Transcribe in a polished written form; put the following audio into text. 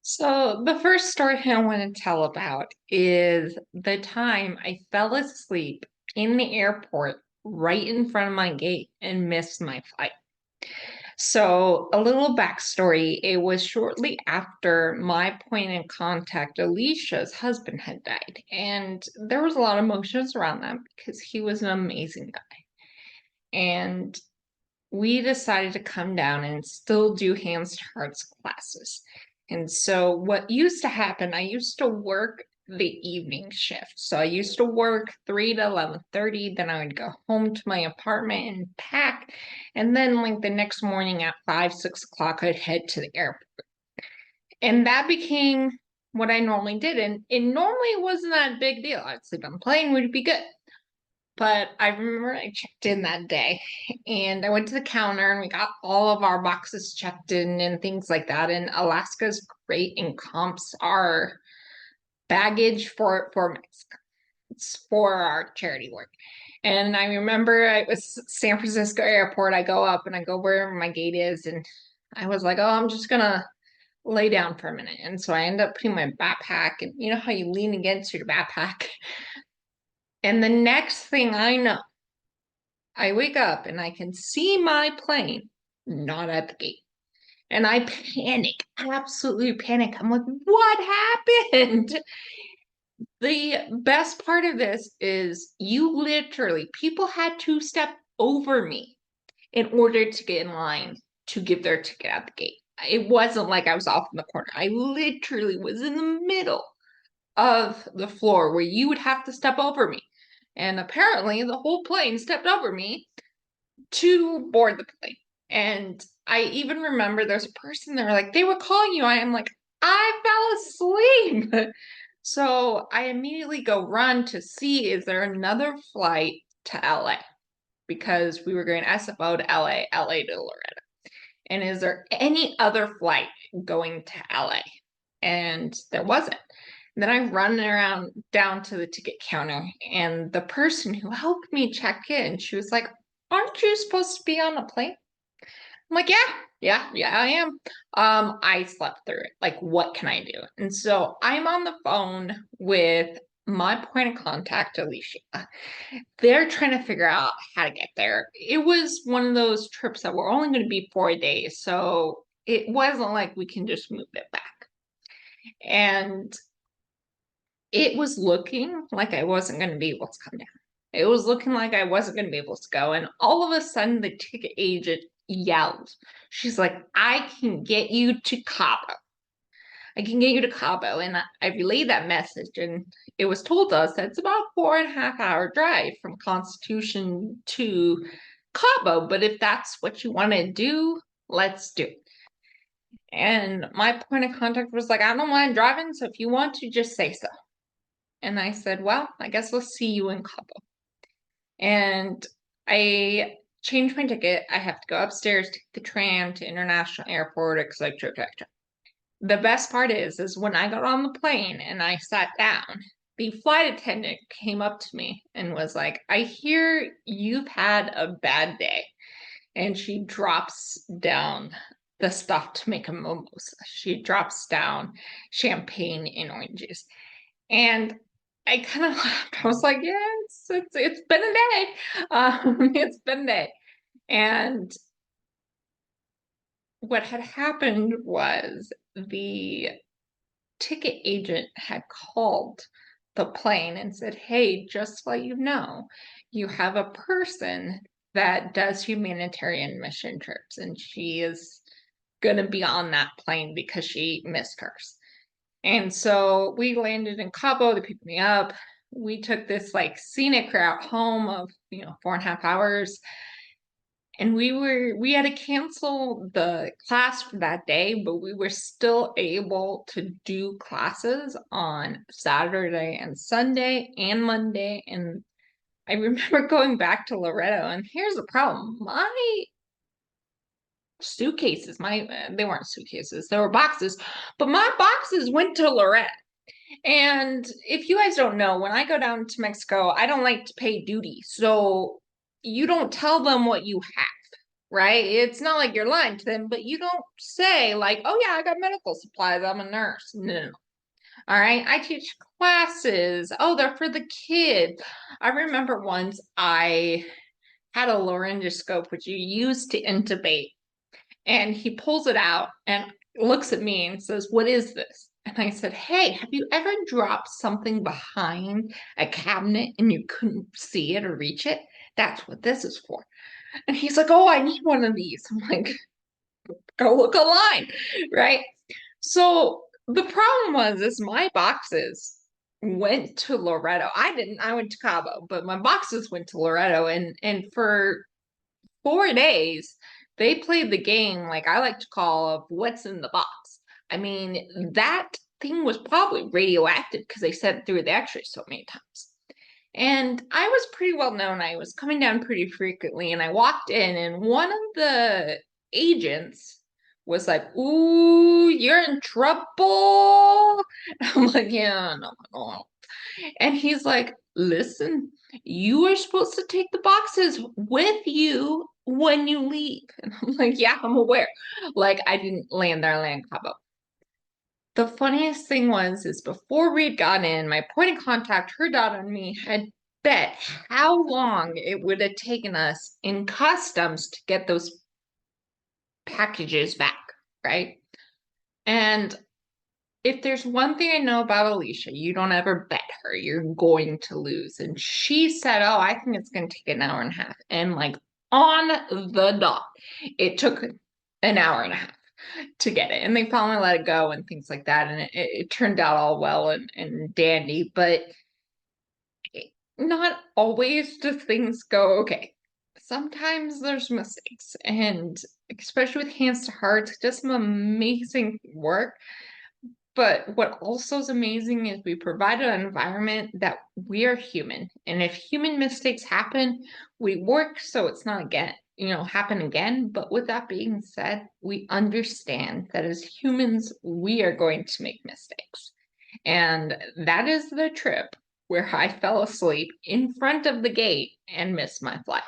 So, the first story I want to tell about is the time I fell asleep in the airport right in front of my gate and missed my flight. So, a little backstory, it was shortly after my point in contact, Alicia's husband, had died. And there was a lot of emotions around that because he was an amazing guy. And we decided to come down and still do hands to hearts classes. And so what used to happen, I used to work the evening shift. So I used to work 3 to 11:30, then I would go home to my apartment and pack. And then like the next morning at 5, 6 o'clock, I'd head to the airport. And that became what I normally did. And it normally wasn't that big deal. I'd sleep on the plane, would be good. But I remember I checked in that day and I went to the counter and we got all of our boxes checked in and things like that. And Alaska's great and comps our baggage for Mexico. It's for our charity work. And I remember it was San Francisco airport. I go up and I go where my gate is and I was like, oh, I'm just gonna lay down for a minute. And so I end up putting my backpack and you know how you lean against your backpack. And the next thing I know, I wake up and I can see my plane not at the gate. And I panic, absolutely panic. I'm like, what happened? The best part of this is people had to step over me in order to get in line to give their ticket at the gate. It wasn't like I was off in the corner. I literally was in the middle of the floor where you would have to step over me. And apparently, the whole plane stepped over me to board the plane. And I even remember there's a person there, like, they were calling you. I am like, I fell asleep. So I immediately go run to see is there another flight to LA because we were going SFO to LA, LA to Loreto. And is there any other flight going to LA? And there wasn't. Then I run around down to the ticket counter, and the person who helped me check in, she was like, aren't you supposed to be on a plane? I'm like, yeah, I am. I slept through it. Like, what can I do? And so I'm on the phone with my point of contact, Alicia. They're trying to figure out how to get there. It was one of those trips that were only going to be 4 days, so it wasn't like we can just move it back. And it was looking like I wasn't going to be able to come down. It was looking like I wasn't going to be able to go. And all of a sudden, the ticket agent yelled. She's like, I can get you to Cabo. I can get you to Cabo. And I relayed that message. And it was told us that it's about 4.5 hour drive from Constitution to Cabo. But if that's what you want to do, let's do it. And my point of contact was like, I don't mind driving. So if you want to, just say so. And I said, well, I guess we'll see you in Cabo. And I changed my ticket. I have to go upstairs, take the tram to International Airport, etc., etc. The best part is when I got on the plane and I sat down, the flight attendant came up to me and was like, I hear you've had a bad day. And she drops down the stuff to make a mimosa. She drops down champagne and oranges. And I kind of laughed. I was like, yeah, it's been a day. It's been a day. And what had happened was the ticket agent had called the plane and said, hey, just to let you know, you have a person that does humanitarian mission trips, and she is going to be on that plane because she missed hers. And so we landed in Cabo. They picked me up. We took this like scenic route home of 4.5 hours. And we had to cancel the class for that day, but we were still able to do classes on Saturday and Sunday and Monday. And I remember going back to Loreto, and here's the problem. My suitcases, they weren't suitcases, they were boxes, but my boxes went to Loreto. And if you guys don't know, when I go down to Mexico, I don't like to pay duty. So you don't tell them what you have. right? It's not like you're lying to them, but you don't say like, "Oh yeah, I got medical supplies. I'm a nurse." No. All right. I teach classes. Oh, they're for the kids. I remember once I had a laryngoscope, which you use to intubate, and he pulls it out and looks at me and says, "What is this?" And I said, "Hey, have you ever dropped something behind a cabinet and you couldn't see it or reach it? That's what this is for." And he's like, "Oh, I need one of these." I'm like, "Go look online," right? So the problem was is my boxes went to Loretto. I didn't, I went to Cabo, but my boxes went to Loretto, and for 4 days they played the game like I like to call of what's in the box. I mean, that thing was probably radioactive because they sent through the x-ray so many times. And I was pretty well known. I was coming down pretty frequently, and I walked in, and one of the agents was like, "Ooh, you're in trouble." I'm like, "Yeah, no, no." And he's like, "Listen, you are supposed to take the boxes with you when you leave." And I'm like, "Yeah, I'm aware." Like, I didn't land there, I landed Cabo. The funniest thing was is before we'd gotten in, my point of contact, her daughter and me, had bet how long it would have taken us in customs to get those packages back, right? And if there's one thing I know about Alicia, you don't ever bet her. You're going to lose. And she said, "Oh, I think it's going to take an hour and a half." And like on the dot, it took an hour and a half to get it. And they finally let it go and things like that. And it turned out all well and dandy. But not always do things go okay. Sometimes there's mistakes. And especially with Hands to Hearts, just some amazing work. But what also is amazing is we provide an environment that we are human. And if human mistakes happen, we work so it's not again, happen again. But with that being said, we understand that as humans, we are going to make mistakes. And that is the trip where I fell asleep in front of the gate and missed my flight.